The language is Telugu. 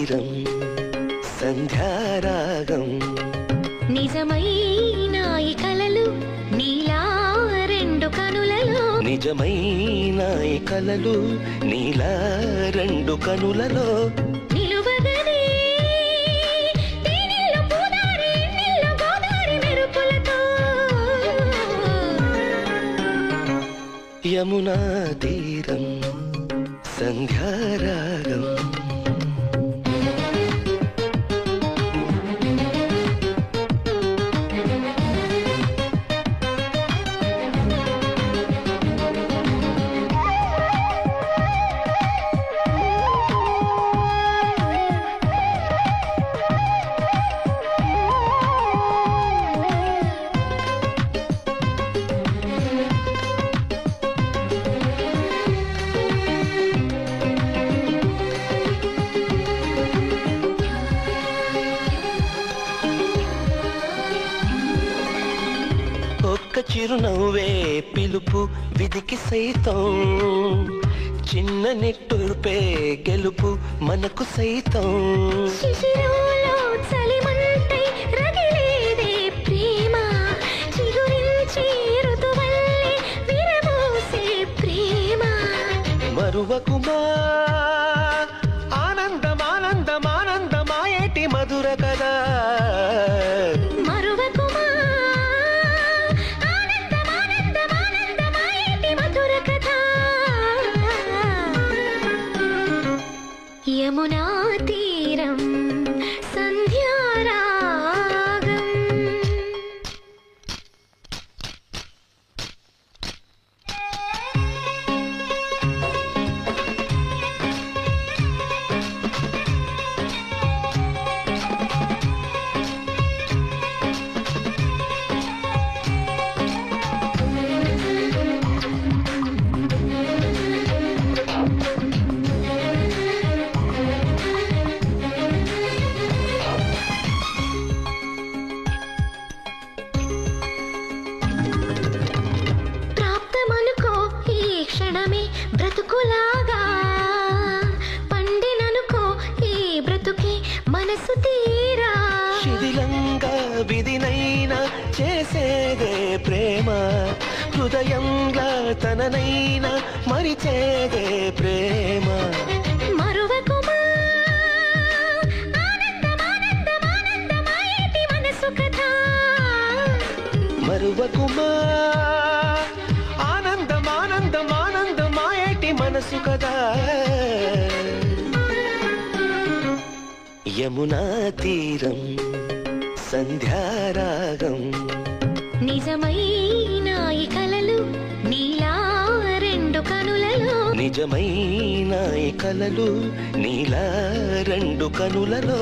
తీరం సంధ్యారాగం నిజమైన ఈ కలలు నీలా రెండు కనులలో నిజమైన ఈ కలలు నీలా రెండు కనులలో నిలువగనే తేనెల్లో పూదారి ఎన్నెల్లో గోదారి మెరుపులతో యమునా తీరం సంధ్యారాగం చిరునవ్వే పిలుపు విధికి సైతం చిన్న నిట్టూర్పే గెలుపు మనకు సైతం శిశిరంలో చలిమంటై రగిలేదే ప్రేమ చిగురించి ఋతువల్లే విరబూసే ప్రేమ మరువకుమా ఆనందం ఆనందం ఆనందమాయేటి మధుర కదా యమునా తీరం సంధ్యారాగం బ్రతుకులాగా పండిననుకో ఈ బ్రతుకి మనసు తీరా శిథిలంగా విధినైనా చేసేదే ప్రేమ హృదయంగా తననైనా మరిచేదే ప్రేమ మరువకుమా ఆనందం ఆనందం ఆనందమాయేటి మనసు కథ మరువకుమా ఆనందం ఆనందం ఆనందమాయేటి మనసు కదా యమునా తీరం సంధ్యారాగం నిజమైన ఈ కలలు నీలా రెండు కనులలో నిజమైన ఈ కలలు నీలా రెండు కనులలో